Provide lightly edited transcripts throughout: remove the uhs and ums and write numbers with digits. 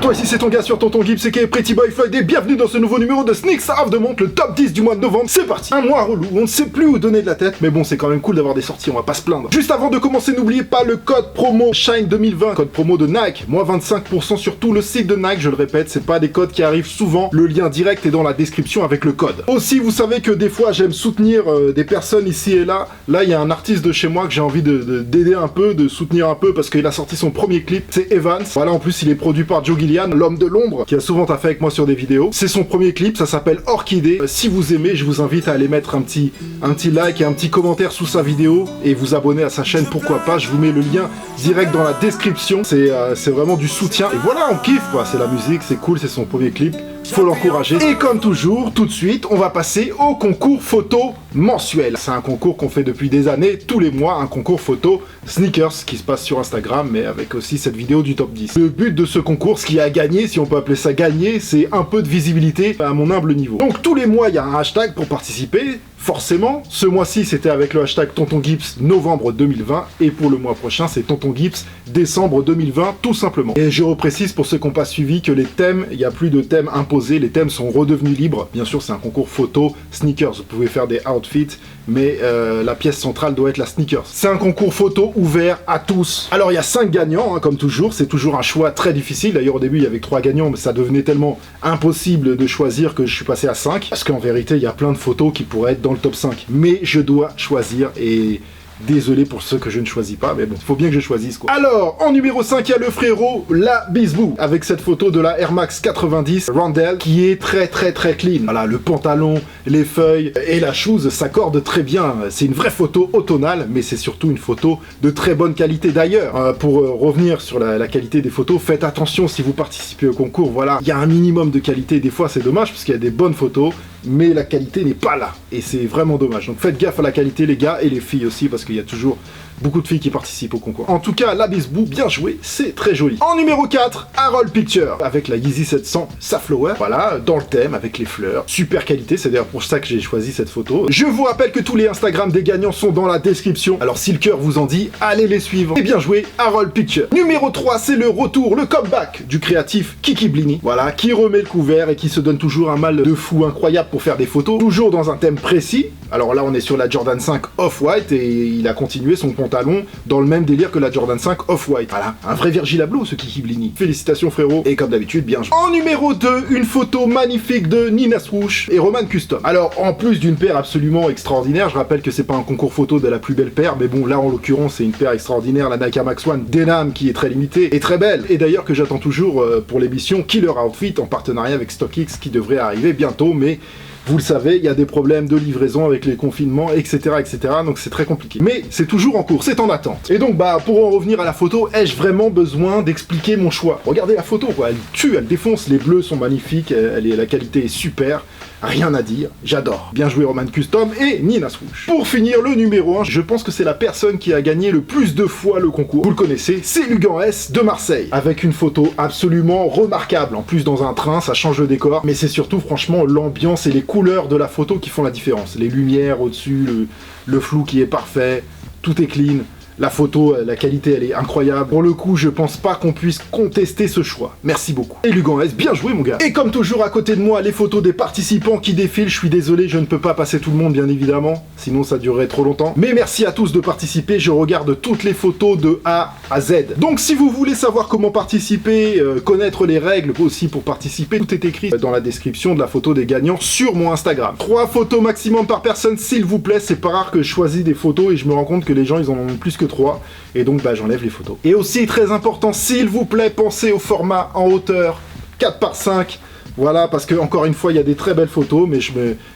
toi, ici c'est ton gars sur Tonton Gibbs, c'est Pretty Boy Floyd, et bienvenue dans ce nouveau numéro de Sneaks of the Month, le top 10 du mois de novembre. C'est parti. Un mois relou, on ne sait plus où donner de la tête, mais bon, c'est quand même cool d'avoir des sorties, on va pas se plaindre. Juste avant de commencer, n'oubliez pas le code promo Shine 2020, code promo de Nike, moins 25% sur tout le site de Nike, je le répète, c'est pas des codes qui arrivent souvent, le lien direct est dans la description avec le code. Aussi, vous savez que des fois, j'aime soutenir des personnes ici et là. Là, il y a un artiste de chez moi que j'ai envie d'aider un peu, de soutenir un peu, parce qu'il a sorti son premier clip, c'est Evans. Voilà, en plus, il est produit par Joe Gillian, l'homme de l'ombre, qui a souvent taffé avec moi sur des vidéos. C'est son premier clip, ça s'appelle Orchidée. Si vous aimez, je vous invite à aller mettre un petit like et un petit commentaire sous sa vidéo, et vous abonner à sa chaîne, pourquoi pas. Je vous mets le lien direct dans la description. C'est vraiment du soutien. Et voilà, on kiffe, quoi. C'est la musique, c'est cool, c'est son premier clip. Faut l'encourager. Et comme toujours, tout de suite, on va passer au concours photo mensuel. C'est un concours qu'on fait depuis des années, tous les mois, un concours photo sneakers qui se passe sur Instagram, mais avec aussi cette vidéo du top 10. Le but de ce concours, ce qui a gagné, si on peut appeler ça gagner, c'est un peu de visibilité à mon humble niveau. Donc tous les mois, il y a un hashtag pour participer. Forcément, ce mois-ci, c'était avec le hashtag Tonton Gibbs novembre 2020, et pour le mois prochain, c'est Tonton Gibbs décembre 2020, tout simplement. Et je reprécise pour ceux qui n'ont pas suivi que les thèmes, il n'y a plus de thèmes imposés, les thèmes sont redevenus libres. Bien sûr, c'est un concours photo sneakers, vous pouvez faire des outfits, mais la pièce centrale doit être la sneakers. C'est un concours photo ouvert à tous. Alors, il y a 5 gagnants, hein, comme toujours, c'est toujours un choix très difficile. D'ailleurs, au début, il y avait 3 gagnants, mais ça devenait tellement impossible de choisir que je suis passé à 5, parce qu'en vérité, il y a plein de photos qui pourraient être dans le top 5. Mais je dois choisir, et désolé pour ceux que je ne choisis pas, mais bon, faut bien que je choisisse, quoi. Alors, en numéro 5, il y a le frérot, la Bisboo, avec cette photo de la Air Max 90 Randell, qui est très clean. Voilà, le pantalon, les feuilles et la shoes s'accordent très bien. C'est une vraie photo automnale, mais c'est surtout une photo de très bonne qualité. D'ailleurs, pour revenir sur la qualité des photos, faites attention si vous participez au concours, voilà, il y a un minimum de qualité. Des fois, c'est dommage, parce qu'il y a des bonnes photos, mais la qualité n'est pas là, et c'est vraiment dommage. Donc faites gaffe à la qualité, les gars, et les filles aussi, parce qu'il y a toujours beaucoup de filles qui participent au concours. En tout cas, la Bisboo, bien joué, c'est très joli. En numéro 4, Harold Picture, avec la Yeezy 700 Safflower, voilà, dans le thème, avec les fleurs. Super qualité, c'est d'ailleurs pour ça que j'ai choisi cette photo. Je vous rappelle que tous les Instagram des gagnants sont dans la description, alors si le cœur vous en dit, allez les suivre. Et bien joué, Harold Picture. Numéro 3, c'est le retour, le comeback du créatif Kiki Blini, voilà, qui remet le couvert et qui se donne toujours un mal de fou incroyable pour faire des photos, toujours dans un thème précis. Alors là, on est sur la Jordan 5 Off-White, et il a continué son pantalon dans le même délire que la Jordan 5 Off-White. Voilà, un vrai Virgil Abloh, ce Kiki Blini. Félicitations, frérot, et comme d'habitude, bien joué. En numéro 2, une photo magnifique de Nina Swoosh et Roman Custom. Alors, en plus d'une paire absolument extraordinaire, je rappelle que c'est pas un concours photo de la plus belle paire, mais bon, là, en l'occurrence, c'est une paire extraordinaire, la Nike Air Max One Denim, qui est très limitée et très belle. Et d'ailleurs, que j'attends toujours pour l'émission Killer Outfit, en partenariat avec StockX, qui devrait arriver bientôt, mais vous le savez, il y a des problèmes de livraison avec les confinements, etc., donc c'est très compliqué. Mais c'est toujours en cours, c'est en attente. Et donc, pour en revenir à la photo, ai-je vraiment besoin d'expliquer mon choix? Regardez la photo, quoi, elle tue, elle défonce, les bleus sont magnifiques, la qualité est super, rien à dire, j'adore. Bien joué Roman Custom et Nina Swoosh. Pour finir, le numéro 1, je pense que c'est la personne qui a gagné le plus de fois le concours. Vous le connaissez, c'est Lugan S de Marseille, avec une photo absolument remarquable. En plus, dans un train, ça change le décor, mais c'est surtout, franchement, l'ambiance et les couleurs de la photo qui font la différence. Les lumières au-dessus, le flou qui est parfait, tout est clean. La photo, la qualité, elle est incroyable. Pour le coup, je pense pas qu'on puisse contester ce choix. Merci beaucoup. Et Lugan S, bien joué, mon gars. Et comme toujours, à côté de moi, les photos des participants qui défilent. Je suis désolé, je ne peux pas passer tout le monde, bien évidemment. Sinon, ça durerait trop longtemps. Mais merci à tous de participer. Je regarde toutes les photos de A à Z. Donc, si vous voulez savoir comment participer, connaître les règles aussi pour participer, tout est écrit dans la description de la photo des gagnants sur mon Instagram. 3 photos maximum par personne, s'il vous plaît. C'est pas rare que je choisis des photos et je me rends compte que les gens, ils en ont plus que 3, et donc j'enlève les photos. Et aussi, très important, s'il vous plaît, pensez au format en hauteur 4x5, voilà, parce que encore une fois, il y a des très belles photos, mais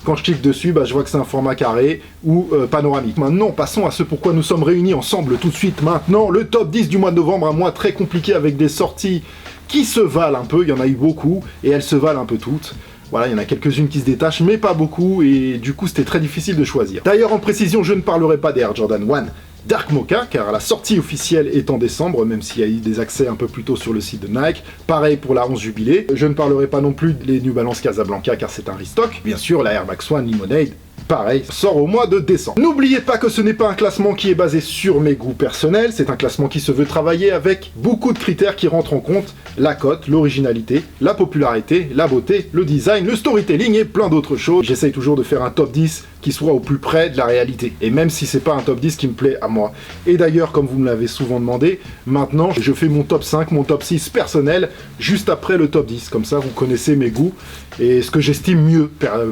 quand je clique dessus, je vois que c'est un format carré ou panoramique. Maintenant, passons à ce pourquoi nous sommes réunis ensemble tout de suite maintenant. Le top 10 du mois de novembre, un mois très compliqué avec des sorties qui se valent un peu, il y en a eu beaucoup, et elles se valent un peu toutes. Voilà, il y en a quelques-unes qui se détachent, mais pas beaucoup, et du coup, c'était très difficile de choisir. D'ailleurs, en précision, je ne parlerai pas des Air Jordan 1 Dark Mocha, car la sortie officielle est en décembre, même s'il y a eu des accès un peu plus tôt sur le site de Nike. Pareil pour la 11 Jubilé. Je ne parlerai pas non plus des New Balance Casablanca, car c'est un restock. Bien sûr, la Air Max One Lemonade pareil, sort au mois de décembre. N'oubliez pas que ce n'est pas un classement qui est basé sur mes goûts personnels, c'est un classement qui se veut travailler avec beaucoup de critères qui rentrent en compte la cote, l'originalité, la popularité, la beauté, le design, le storytelling et plein d'autres choses. J'essaye toujours de faire un top 10 qui soit au plus près de la réalité. Et même si c'est pas un top 10 qui me plaît à moi. Et d'ailleurs, comme vous me l'avez souvent demandé, maintenant je fais mon top 5, mon top 6 personnel juste après le top 10. Comme ça, vous connaissez mes goûts et ce que j'estime mieux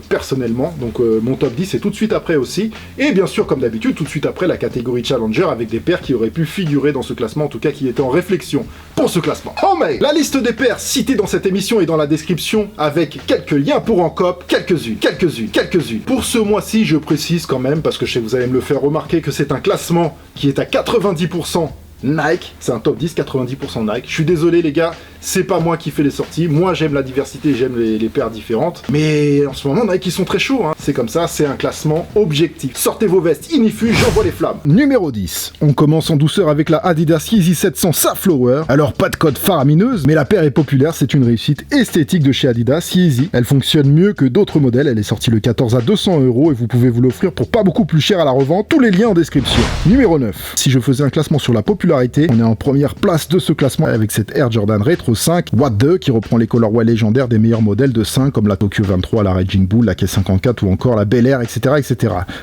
personnellement. Donc mon top 10 est tout de suite après aussi. Et bien sûr, comme d'habitude, tout de suite après la catégorie Challenger avec des paires qui auraient pu figurer dans ce classement, en tout cas qui étaient en réflexion pour ce classement. Oh mais la liste des paires citées dans cette émission est dans la description avec quelques liens pour en cop, quelques-unes. Pour ce mois-ci, je précise quand même, parce que je sais que vous allez me le faire remarquer, que c'est un classement qui est à 90% Nike, c'est un top 10, 90% Nike. Je suis désolé les gars, c'est pas moi qui fais les sorties, moi j'aime la diversité, j'aime les paires différentes, mais en ce moment Nike ils sont très chauds, hein. C'est comme ça, c'est un classement objectif. Sortez vos vestes, Inifu, j'envoie les flammes. Numéro 10, on commence en douceur avec la Adidas Yeezy 700 Safflower. Alors pas de code faramineuse, mais la paire est populaire, c'est une réussite esthétique de chez Adidas Yeezy. Elle fonctionne mieux que d'autres modèles, elle est sortie le 14 à 200 € et vous pouvez vous l'offrir pour pas beaucoup plus cher à la revente, tous les liens en description. Numéro 9, si je faisais un classement sur la popularité, on est en première place de ce classement avec cette Air Jordan Retro 5 What 2 qui reprend les colorways légendaires des meilleurs modèles de 5 comme la Tokyo 23, la Raging Bull, la K54 ou encore la Bel Air, etc.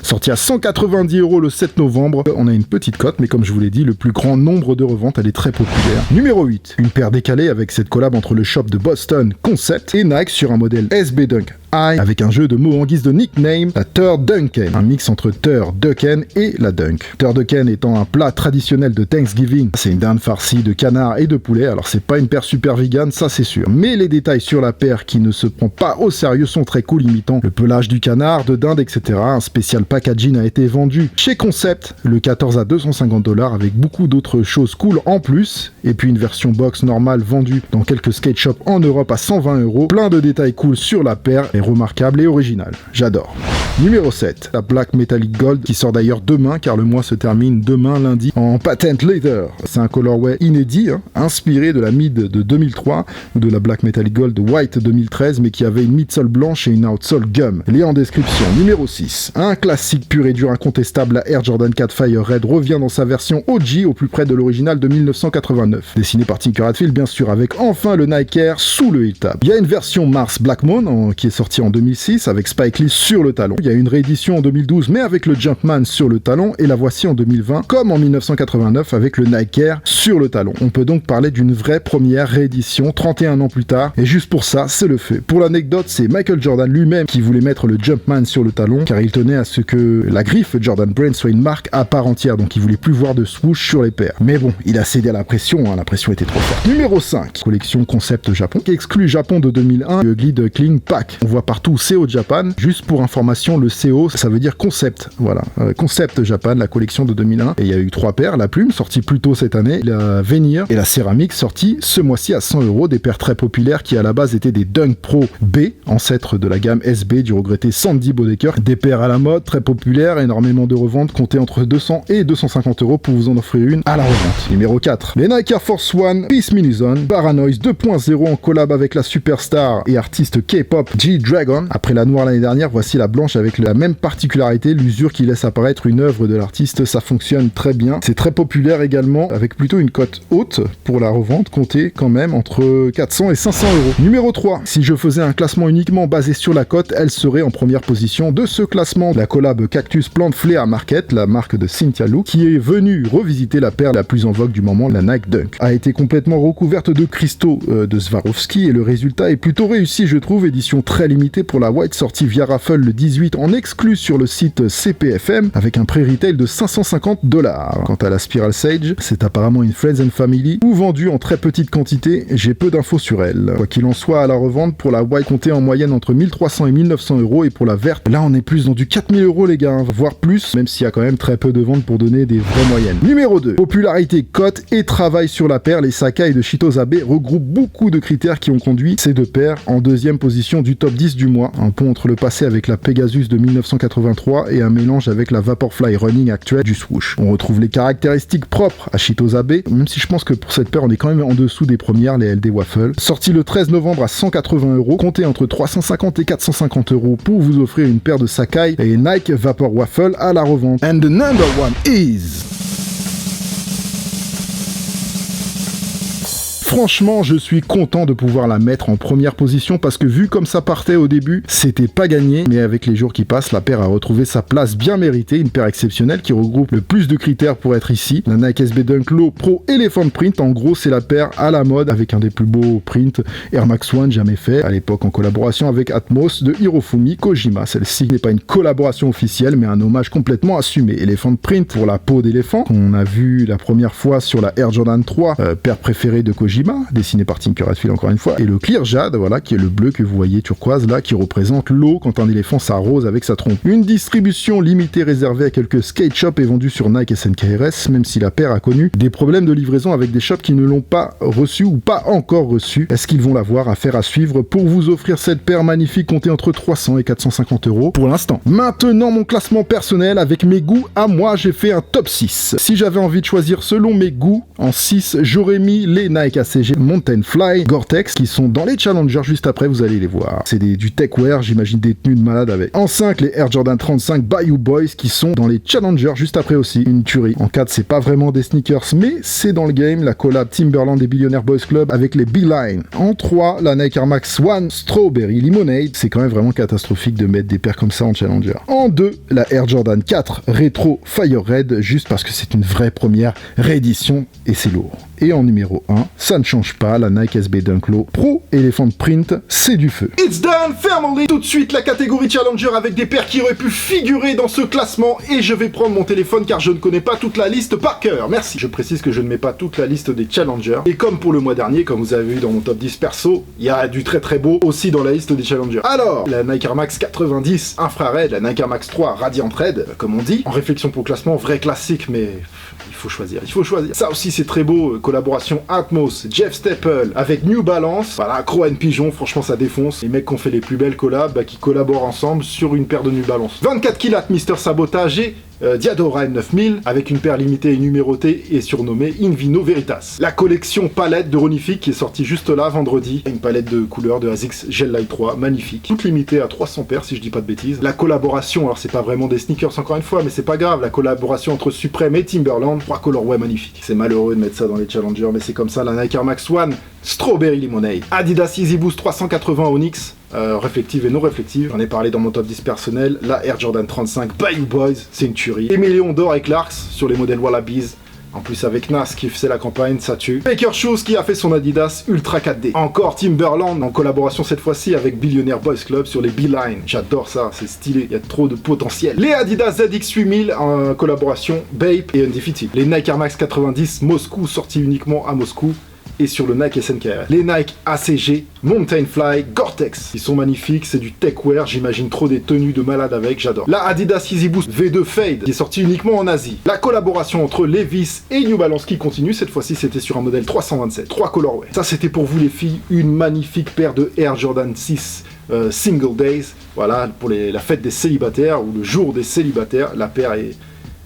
Sorti à 190 € le 7 novembre, on a une petite cote, mais comme je vous l'ai dit, le plus grand nombre de reventes, elle est très populaire. Numéro 8, une paire décalée avec cette collab entre le shop de Boston Concept et Nike sur un modèle SB Dunk avec un jeu de mots en guise de nickname, la Turducken, un mix entre Turducken et la Dunk. Turducken étant un plat traditionnel de Thanksgiving, c'est une dinde farcie de canard et de poulet, alors c'est pas une paire super vegan, ça c'est sûr. Mais les détails sur la paire qui ne se prend pas au sérieux sont très cool, imitant le pelage du canard, de dinde, etc. Un spécial packaging a été vendu chez Concept le 14 à 250 $ avec beaucoup d'autres choses cool en plus, et puis une version box normale vendue dans quelques skate shops en Europe à 120 €. Plein de détails cool sur la paire, et remarquable et original. J'adore. Numéro 7, la Black Metallic Gold qui sort d'ailleurs demain car le mois se termine demain lundi en patent leather. C'est un colorway inédit, inspiré de la mid de 2003 ou de la Black Metallic Gold White 2013 mais qui avait une midsole blanche et une outsole gum. Lien en description. Numéro 6, un classique pur et dur incontestable, la Air Jordan 4 Fire Red revient dans sa version OG au plus près de l'original de 1989. Dessiné par Tinker Hatfield bien sûr avec enfin le Nike Air sous le heel tab. Il y a une version Mars Black Moon qui est sortie en 2006 avec Spike Lee sur le talon. Il y a une réédition en 2012 mais avec le Jumpman sur le talon et la voici en 2020 comme en 1989 avec le Nike Air sur le talon. On peut donc parler d'une vraie première réédition 31 ans plus tard et juste pour ça c'est le fait. Pour l'anecdote, c'est Michael Jordan lui-même qui voulait mettre le Jumpman sur le talon car il tenait à ce que la griffe Jordan Brand soit une marque à part entière, donc il voulait plus voir de swoosh sur les paires. Mais bon, il a cédé à la pression était trop forte. Numéro 5, collection Concept Japon qui exclut Japon de 2001, le Glide Cling Pack. On voit partout CO Japan, juste pour information, le CO ça veut dire concept, voilà. Concept Japan, la collection de 2001, et il y a eu 3 paires, la plume sortie plus tôt cette année, la Veneer et la céramique sortie ce mois-ci à 100 €, des paires très populaires qui à la base étaient des Dunk Pro B, ancêtre de la gamme SB du regretté Sandy Bodecker, des paires à la mode, très populaires, énormément de reventes, comptées entre 200 et 250 € pour vous en offrir une à la revente. Numéro 4, les Nike Air Force One Peace Mini Zone Paranoise 2.0 en collab avec la superstar et artiste K-pop G-Dragon. Après la noire l'année dernière, voici la blanche avec la même particularité, l'usure qui laisse apparaître une œuvre de l'artiste, ça fonctionne très bien. C'est très populaire également, avec plutôt une cote haute pour la revente, comptée quand même entre 400 et 500 €. Numéro 3, si je faisais un classement uniquement basé sur la cote, elle serait en première position de ce classement. La collab Cactus Plant Flea Market, la marque de Cynthia Lu, qui est venue revisiter la paire la plus en vogue du moment, la Nike Dunk, a été complètement recouverte de cristaux de Swarovski et le résultat est plutôt réussi je trouve, édition très limitée pour la White sortie via Raffle le 18 en exclu sur le site CPFM avec un pré-retail de 550 $. Quant à la Spiral Sage, c'est apparemment une Friends and Family ou vendue en très petite quantité, j'ai peu d'infos sur elle. Quoi qu'il en soit, à la revente pour la White comptée en moyenne entre 1300 et 1900 € et pour la verte, là on est plus dans du 4000 € les gars, voire plus, même s'il y a quand même très peu de ventes pour donner des vraies moyennes. Numéro 2, popularité, cote et travail sur la paire, les Sakai de Shitos Abe regroupent beaucoup de critères qui ont conduit ces deux paires en deuxième position du top 10 10 du mois, un pont entre le passé avec la Pegasus de 1983 et un mélange avec la Vaporfly Running actuelle du swoosh. On retrouve les caractéristiques propres à Chitozabe, même si je pense que pour cette paire on est quand même en dessous des premières, les LD Waffle. Sorti le 13 novembre à 180 €, comptez entre 350 et 450 € pour vous offrir une paire de Sacai et Nike Vapor Waffle à la revente. And the number one is... Franchement, je suis content de pouvoir la mettre en première position parce que vu comme ça partait au début, c'était pas gagné. Mais avec les jours qui passent, la paire a retrouvé sa place bien méritée. Une paire exceptionnelle qui regroupe le plus de critères pour être ici. La Nike SB Dunk Low Pro Elephant Print. En gros, c'est la paire à la mode avec un des plus beaux prints Air Max One jamais fait. À l'époque, en collaboration avec Atmos de Hirofumi Kojima. Celle-ci n'est pas une collaboration officielle, mais un hommage complètement assumé. Elephant Print pour la peau d'éléphant qu'on a vu la première fois sur la Air Jordan 3, paire préférée de Kojima, dessiné par Tinker Hatfield encore une fois, et le Clear Jade, voilà, qui est le bleu que vous voyez turquoise là, qui représente l'eau quand un éléphant s'arrose avec sa trompe. Une distribution limitée réservée à quelques skate shops et vendue sur Nike SNKRS, même si la paire a connu des problèmes de livraison avec des shops qui ne l'ont pas reçue ou pas encore reçue. Est-ce qu'ils vont l'avoir? Affaire à suivre. Pour vous offrir cette paire magnifique, comptez entre 300 et 450 € pour l'instant. Maintenant, mon classement personnel avec mes goûts à moi, j'ai fait un top 6. Si j'avais envie de choisir selon mes goûts, en 6, j'aurais mis les Nike ACG Mountain Fly Gore-Tex qui sont dans les Challengers juste après, vous allez les voir. C'est du techwear, j'imagine des tenues de malade avec. En 5, les Air Jordan 35 Bayou Boys qui sont dans les Challengers juste après aussi. Une tuerie. En 4, c'est pas vraiment des sneakers, mais c'est dans le game, la collab Timberland et Billionaire Boys Club avec les Beeline. En 3, la Nike Air Max One Strawberry Lemonade. C'est quand même vraiment catastrophique de mettre des paires comme ça en Challenger. En 2, la Air Jordan 4 Retro Fire Red, juste parce que c'est une vraie première réédition et c'est lourd. Et en numéro 1, ça ne change pas, la Nike SB Dunk Low Pro Elephant Print, c'est du feu. It's done, family! Tout de suite, la catégorie Challenger avec des paires qui auraient pu figurer dans ce classement et je vais prendre mon téléphone car je ne connais pas toute la liste par cœur. Merci. Je précise que je ne mets pas toute la liste des Challengers. Et comme pour le mois dernier, comme vous avez vu dans mon top 10 perso, il y a du très très beau aussi dans la liste des Challengers. Alors, la Nike Air Max 90 Infrared, la Nike Air Max 3 Radiant Red, comme on dit. En réflexion pour le classement, vrai classique, mais... il faut choisir. Ça aussi c'est très beau, collaboration Atmos, Jeff Staple avec New Balance, voilà, Crow and Pigeon, franchement ça défonce. Les mecs qui ont fait les plus belles collabs, qui collaborent ensemble sur une paire de New Balance. 24 kilats Mister Sabotage et Diadora M9000 avec une paire limitée et numérotée et surnommée Invino Veritas. La collection palette de Ronifique qui est sortie juste là vendredi, une palette de couleurs de ASICS Gel Light 3, magnifique, toute limitée à 300 paires si je dis pas de bêtises. La collaboration, alors c'est pas vraiment des sneakers encore une fois, mais c'est pas grave, la collaboration entre Supreme et Timberland, 3 colorways magnifiques. C'est malheureux de mettre ça dans les Challengers, mais c'est comme ça. La Nike Air Max One Strawberry Lemonade, Adidas Easy Boost 380 Onyx, réflective et non réflective, j'en ai parlé dans mon top 10 personnel. La Air Jordan 35 Bayou Boys, c'est une tuerie. Et Million d'or et Clarks sur les modèles Wallabies. En plus avec Nas qui faisait la campagne, ça tue. Baker Shoes qui a fait son Adidas Ultra 4D. Encore Timberland en collaboration cette fois-ci avec Billionaire Boys Club sur les Beeline. J'adore ça, c'est stylé, il y a trop de potentiel. Les Adidas ZX8000 en collaboration Bape et Undefeated. Les Nike Air Max 90 Moscou sortis uniquement à Moscou et sur le Nike SNKRS. Les Nike ACG Mountain Fly Gore-Tex. Ils sont magnifiques, c'est du techwear, j'imagine trop des tenues de malade avec, j'adore. La Adidas Easy Boost V2 Fade qui est sortie uniquement en Asie. La collaboration entre Levi's et New Balance qui continue, cette fois-ci c'était sur un modèle 327. 3 colorways. Ça c'était pour vous les filles, une magnifique paire de Air Jordan 6 Single Days. Voilà, pour la fête des célibataires ou le jour des célibataires, la paire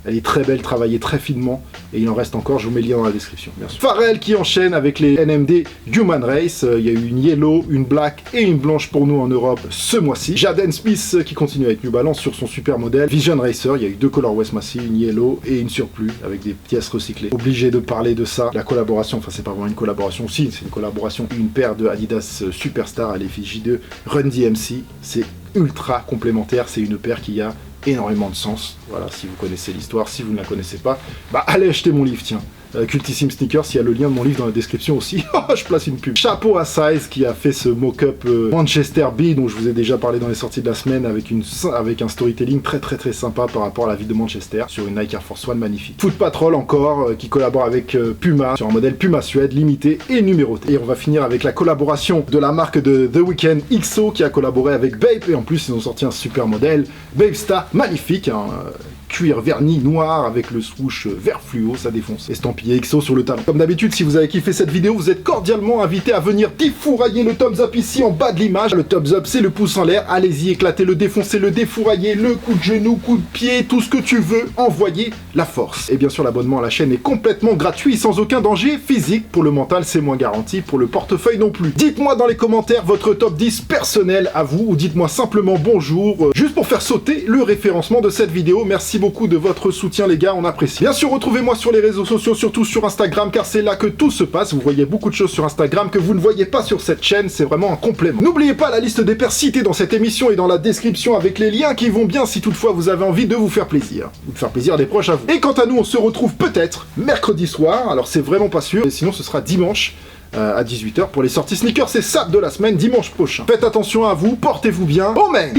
elle est très belle, travaillée très finement, et il en reste encore, je vous mets le lien dans la description, bien sûr. Pharrell qui enchaîne avec les NMD Human Race, il y a eu une yellow, une black et une blanche pour nous en Europe ce mois-ci. Jaden Smith qui continue avec New Balance sur son super modèle. Vision Racer, il y a eu 2 colorways ce mois-ci, une yellow et une surplus, avec des pièces recyclées. Obligé de parler de ça, la collaboration, enfin c'est pas vraiment une collaboration, si, c'est une collaboration, une paire de Adidas Superstar à l'effigie de Run DMC, c'est ultra complémentaire, c'est une paire qui a énormément de sens. Voilà, si vous connaissez l'histoire, si vous ne la connaissez pas, bah allez acheter mon livre, tiens. Cultissime Sneakers, il y a le lien de mon livre dans la description aussi. Je place une pub. Chapeau à Size qui a fait ce mock-up Manchester Bee dont je vous ai déjà parlé dans les sorties de la semaine avec un storytelling très très très sympa par rapport à la ville de Manchester sur une Nike Air Force One magnifique. Foot Patrol encore qui collabore avec Puma sur un modèle Puma Suède limité et numéroté. Et on va finir avec la collaboration de la marque de The Weeknd XO qui a collaboré avec Bape et en plus ils ont sorti un super modèle Bape Star magnifique. cuir verni noir avec le swoosh vert fluo, ça défonce. Estampillé XO sur le talon. Comme d'habitude, si vous avez kiffé cette vidéo, vous êtes cordialement invité à venir défourailler le thumbs up ici en bas de l'image. Le thumbs up, c'est le pouce en l'air. Allez-y, éclatez-le, défoncez-le, défouraillez, le coup de genou, coup de pied, tout ce que tu veux, envoyez la force. Et bien sûr, l'abonnement à la chaîne est complètement gratuit, sans aucun danger physique. Pour le mental, c'est moins garanti, pour le portefeuille non plus. Dites-moi dans les commentaires votre top 10 personnel à vous, ou dites-moi simplement bonjour, juste pour faire sauter le référencement de cette vidéo. Merci beaucoup de votre soutien les gars, on apprécie. Bien sûr, retrouvez-moi sur les réseaux sociaux, surtout sur Instagram, car c'est là que tout se passe. Vous voyez beaucoup de choses sur Instagram que vous ne voyez pas sur cette chaîne, c'est vraiment un complément. N'oubliez pas la liste des pairs cités dans cette émission et dans la description avec les liens qui vont bien si toutefois vous avez envie de vous faire plaisir. Ou de faire plaisir à des proches à vous. Et quant à nous, on se retrouve peut-être mercredi soir, alors c'est vraiment pas sûr, et sinon ce sera dimanche à 18h pour les sorties sneakers, c'est ça de la semaine, dimanche prochain. Faites attention à vous, portez-vous bien. Oh man!